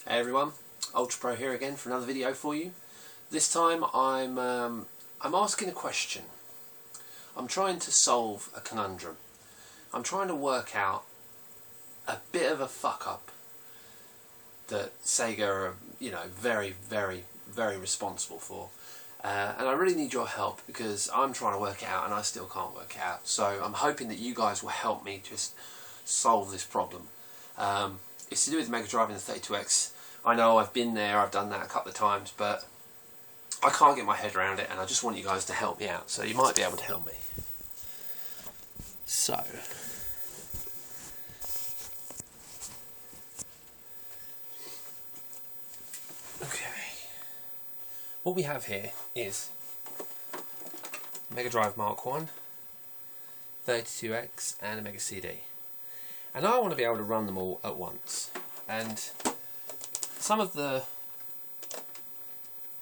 Hey everyone, Ultrapro here again for another video for you. This time I'm asking a question. I'm trying to solve a conundrum. I'm trying to work out a bit of a fuck up that Sega are, very, very, very responsible for. And I really need your help because I'm trying to work it out and I still can't work it out. So I'm hoping that you guys will help me just solve this problem. It's to do with the Mega Drive and the 32X. I know I've been there, I've done that a couple of times, but I can't get my head around it and I just want you guys to help me out. So you might be able to help me. So, okay, what we have here is Mega Drive Mark 1, 32X and a Mega CD. And I want to be able to run them all at once. And some of the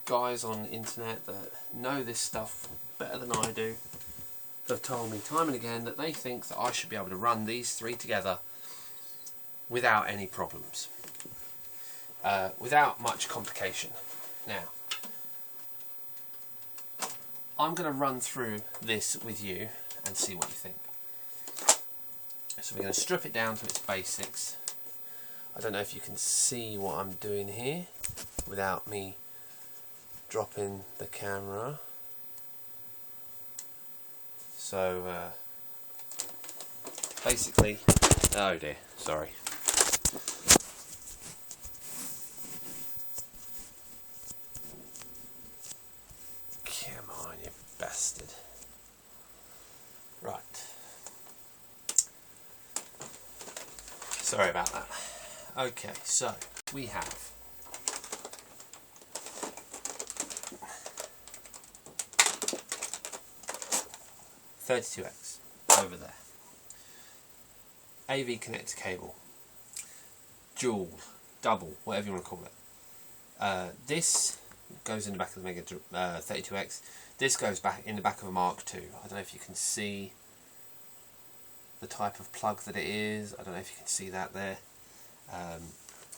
guys on the internet that know this stuff better than I do have told me time and again that they think that I should be able to run these three together without any problems, without much complication. Now, I'm going to run through this with you and see what you think. So we're going to strip it down to its basics. I don't know if you can see what I'm doing here without me dropping the camera. So basically, oh dear, sorry. Come on, you bastard. Right. Sorry about that. Okay, so we have .32X over there. AV connector cable. Dual, double, whatever you want to call it. This goes in the back of the Mega 32X. This goes back in the back of a Mark II. I don't know if you can see the type of plug that it is. I don't know if you can see that there.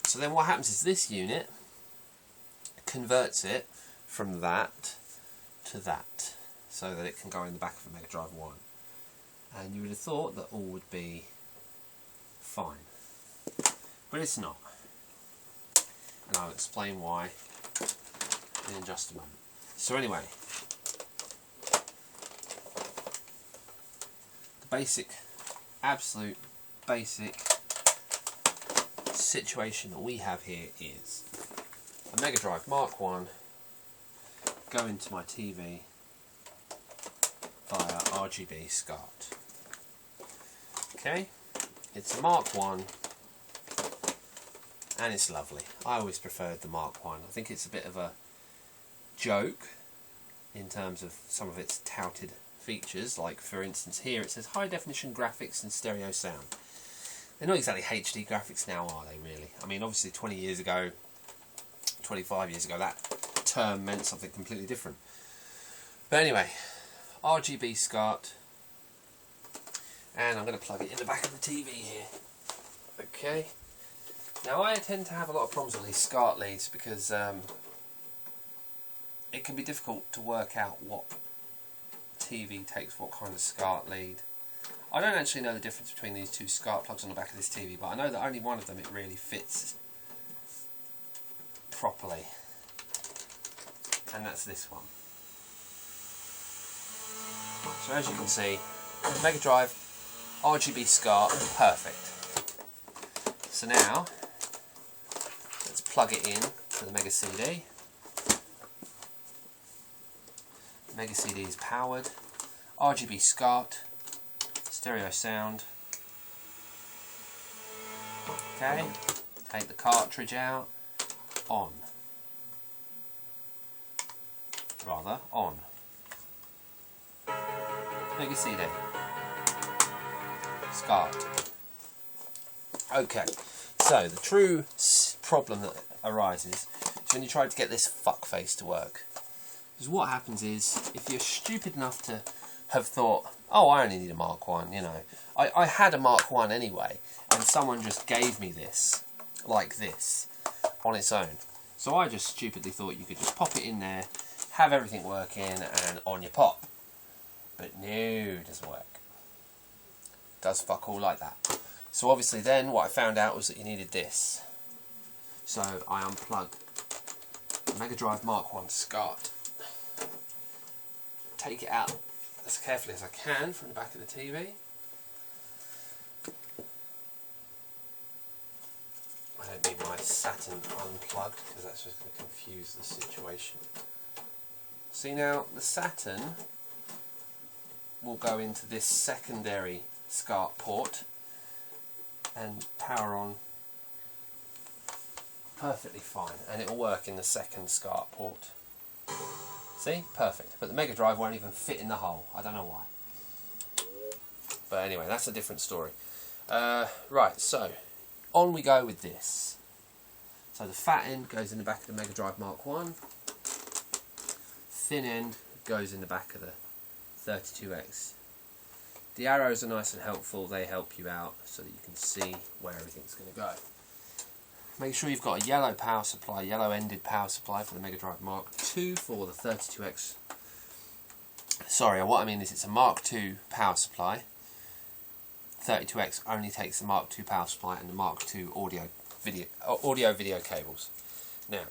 So then what happens is this unit converts it from that to that, so that it can go in the back of a Mega Drive 1. And you would have thought that all would be fine. But it's not. And I'll explain why in just a moment. So anyway, the basic, absolute basic situation that we have here is a Mega Drive Mark 1 go into my TV via RGB SCART. Okay, it's a Mark 1 and it's lovely. I always preferred the Mark 1. I think it's a bit of a joke in terms of some of its touted features, like for instance here it says high definition graphics and stereo sound. They're not exactly HD graphics now, are they really? I mean, obviously 20 years ago, 25 years ago, that term meant something completely different. But anyway, RGB SCART, and I'm going to plug it in the back of the TV here. Okay. Now I tend to have a lot of problems with these SCART leads because it can be difficult to work out what TV takes what kind of SCART lead. I don't actually know the difference between these two SCART plugs on the back of this TV, but I know that only one of them it really fits properly, and that's this one. So as you can see, Mega Drive, RGB SCART, perfect. So now, let's plug it in to the Mega CD. Mega CD is powered, RGB SCART, stereo sound. Okay, take the cartridge out, on. Mega CD. SCART. Okay, so the true problem that arises is when you try to get this fuckface to work. Because what happens is, if you're stupid enough to have thought, oh, I only need a Mark 1, you know. I had a Mark 1 anyway, and someone just gave me this, like this. on its own. So I just stupidly thought you could just pop it in there, have everything working, and on your pop. But no, it doesn't work. It does fuck all like that. So obviously then what I found out was that you needed this. So I unplugged the Mega Drive Mark 1 SCART. Take it out as carefully as I can from the back of the TV. I don't need my Saturn unplugged because that's just going to confuse the situation. See now, the Saturn will go into this secondary SCART port and power on perfectly fine, and it will work in the second SCART port. See? Perfect. But the Mega Drive won't even fit in the hole. I don't know why. But anyway, that's a different story. Right, so on we go with this. So the fat end goes in the back of the Mega Drive Mark 1. Thin end goes in the back of the 32X. The arrows are nice and helpful. They help you out so that you can see where everything's going to go. Make sure you've got a yellow power supply, yellow-ended power supply for the Mega Drive Mark II for the 32X. Sorry, what I mean is it's a Mark II power supply. 32X only takes the Mark II power supply and the Mark II audio-video cables. Now,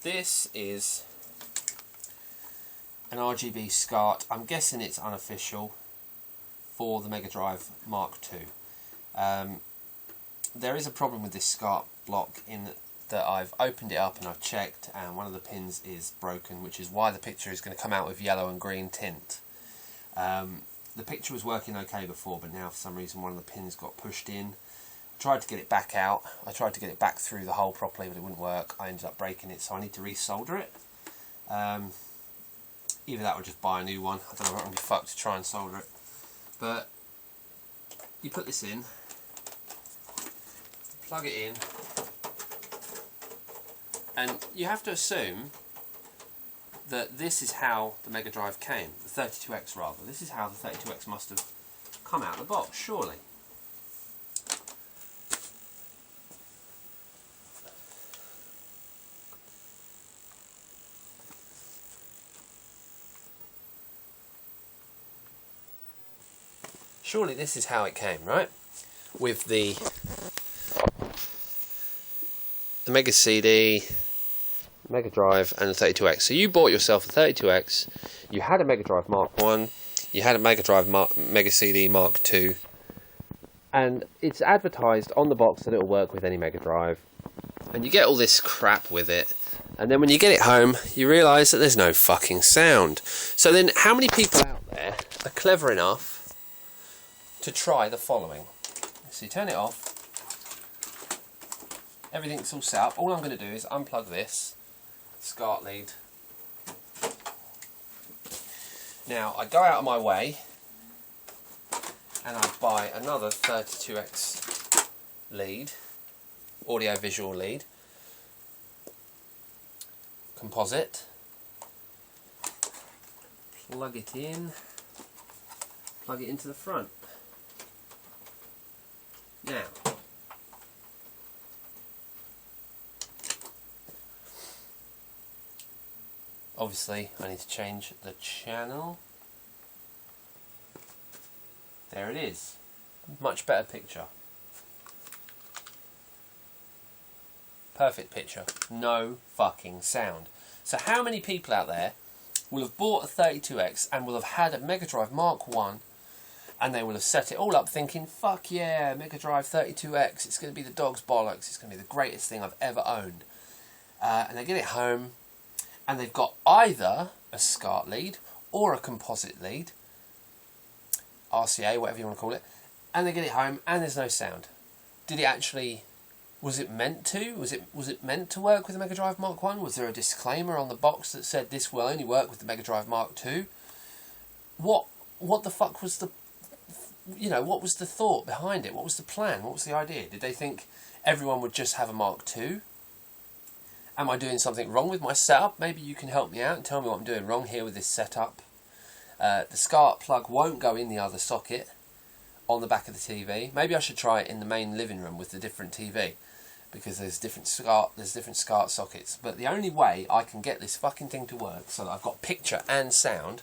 this is an RGB SCART. I'm guessing it's unofficial for the Mega Drive Mark II. There is a problem with this SCART block in that I've opened it up and I've checked, and one of the pins is broken, which is why the picture is going to come out with yellow and green tint. The picture was working okay before, but now for some reason one of the pins got pushed in. I tried to get it back out. I tried to get it back through the hole properly, but it wouldn't work. I ended up breaking it, so I need to resolder it. Either that or just buy a new one. I don't know, I'm going to be fucked to try and solder it. But you put this in, plug it in, and you have to assume that this is how the Mega Drive came, the 32X rather. This is how the 32X must have come out of the box, surely. Surely this is how it came, right? With the Mega CD, Mega Drive and the 32X. So you bought yourself a 32X, you had a Mega Drive Mark 1, you had a Mega Drive Mega CD Mark 2, and it's advertised on the box that it'll work with any Mega Drive, and you get all this crap with it, and then when you get it home you realise that there's no fucking sound. So then how many people out there are clever enough to try the following? So you turn it off, everything's all set up. All I'm going to do is unplug this SCART lead. Now I go out of my way and I buy another 32X lead, audio visual lead, composite, plug it in, plug it into the front. Now, obviously I need to change the channel. There it is. Much better picture. Perfect picture. No fucking sound. So how many people out there will have bought a 32X and will have had a Mega Drive Mark 1 and they will have set it all up thinking, fuck yeah, Mega Drive 32X, it's going to be the dog's bollocks, it's going to be the greatest thing I've ever owned. And they get it home and they've got either a SCART lead or a composite lead, RCA, whatever you want to call it, and they get it home and there's no sound. Did it actually, was it meant to? Was it meant to work with the Mega Drive Mark 1? Was there a disclaimer on the box that said this will only work with the Mega Drive Mark 2? What the fuck was the, you know, what was the thought behind it? What was the plan? What was the idea? Did they think everyone would just have a Mark 2? Am I doing something wrong with my setup? Maybe you can help me out and tell me what I'm doing wrong here with this setup. The SCART plug won't go in the other socket on the back of the TV. Maybe I should try it in the main living room with the different TV, because there's different SCART sockets. But the only way I can get this fucking thing to work so that I've got picture and sound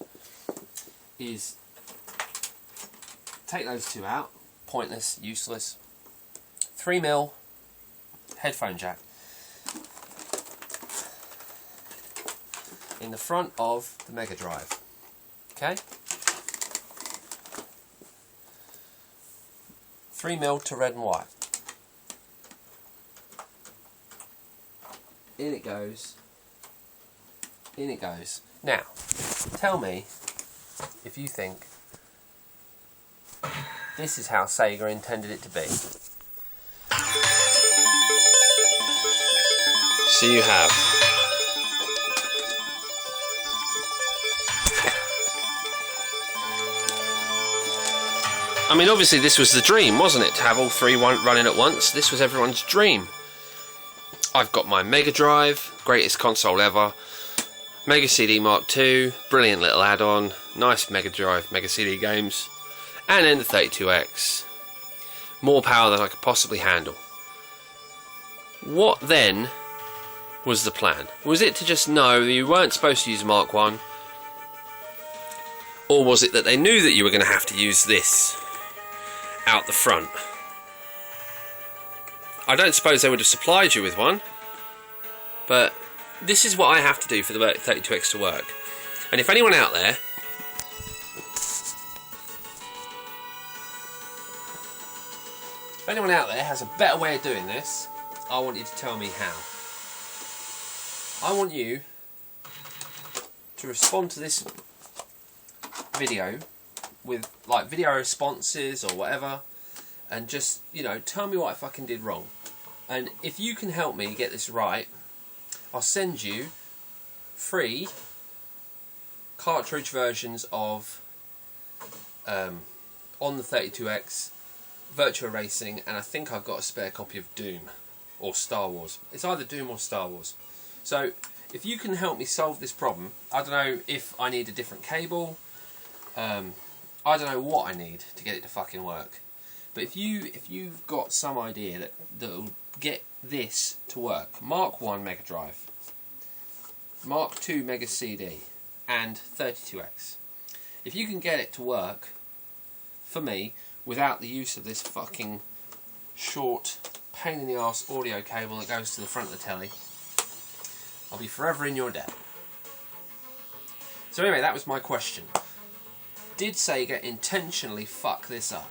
is take those two out. Pointless, useless. 3mm headphone jack in the front of the Mega Drive. Okay? 3mm to red and white. In it goes. In it goes. Now, tell me if you think this is how Sega intended it to be. So you have I mean, obviously this was the dream, wasn't it? To have all three running at once. This was everyone's dream. I've got my Mega Drive, greatest console ever. Mega CD Mark II, brilliant little add-on. Nice Mega Drive, Mega CD games. And then the 32X. More power than I could possibly handle. What then was the plan? Was it to just know that you weren't supposed to use Mark I? Or was it that they knew that you were going to have to use this out the front? I don't suppose they would have supplied you with one, but this is what I have to do for the 32X to work. And if anyone out there has a better way of doing this, I want you to tell me how. I want you to respond to this video with like video responses or whatever, and just, you know, tell me what I fucking did wrong. And if you can help me get this right, I'll send you free cartridge versions of on the 32X, Virtua Racing, and I think I've got a spare copy of Doom or Star Wars. It's either Doom or Star Wars. So if you can help me solve this problem, I don't know if I need a different cable, I don't know what I need to get it to fucking work. But if you've got some idea that'll get this to work, Mark I Mega Drive, Mark II Mega CD, and 32X. If you can get it to work for me without the use of this fucking short, pain in the arse audio cable that goes to the front of the telly, I'll be forever in your debt. So anyway, that was my question. Did Sega intentionally fuck this up?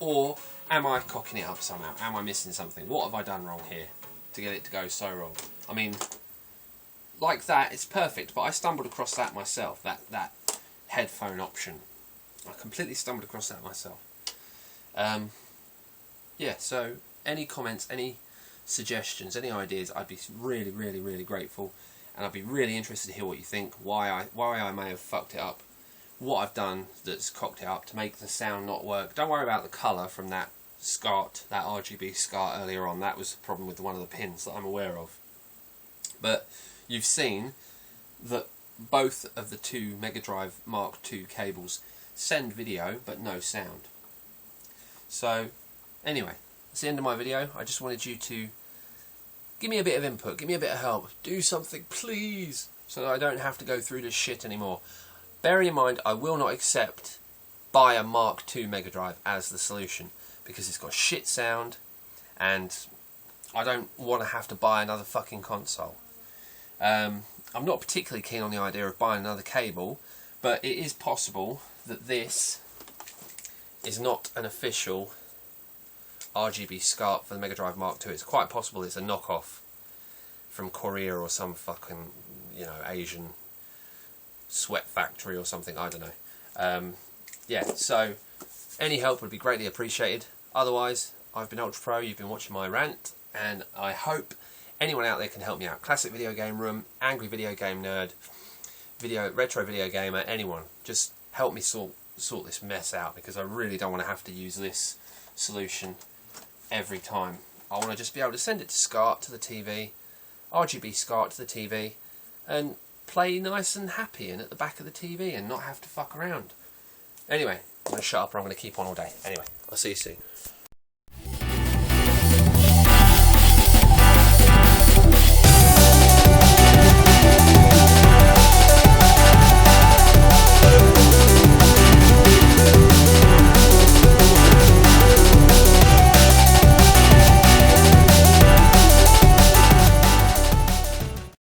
Or am I cocking it up somehow? Am I missing something? What have I done wrong here to get it to go so wrong? I mean, like that, it's perfect, but I stumbled across that myself, that headphone option. I completely stumbled across that myself. Yeah, so any comments, any suggestions, any ideas, I'd be really, really, really grateful, and I'd be really interested to hear what you think, why I may have fucked it up, what I've done that's cocked it up to make the sound not work. Don't worry about the colour from that SCART, that RGB SCART earlier on. That was the problem with one of the pins that I'm aware of. But you've seen that both of the two Mega Drive Mark II cables send video but no sound. So anyway, that's the end of my video. I just wanted you to give me a bit of input, give me a bit of help, do something please, so that I don't have to go through this shit anymore. Bearing in mind, I will not accept buy a Mark II Mega Drive as the solution, because it's got shit sound and I don't want to have to buy another fucking console. I'm not particularly keen on the idea of buying another cable, but it is possible that this is not an official RGB SCART for the Mega Drive Mark II. It's quite possible it's a knockoff from Korea or some fucking, you know, Asian sweat factory or something, I don't know. Yeah, so any help would be greatly appreciated. Otherwise, I've been Ultrapro, you've been watching my rant, and I hope anyone out there can help me out. Classic Video Game Room, Angry Video Game Nerd, Retro Video Gamer, anyone. Just help me sort this mess out, because I really don't want to have to use this solution every time. I want to just be able to send it to SCART to the TV, RGB SCART to the TV, and play nice and happy and at the back of the TV and not have to fuck around. Anyway, I'm going to shut up or I'm going to keep on all day. Anyway, I'll see you soon.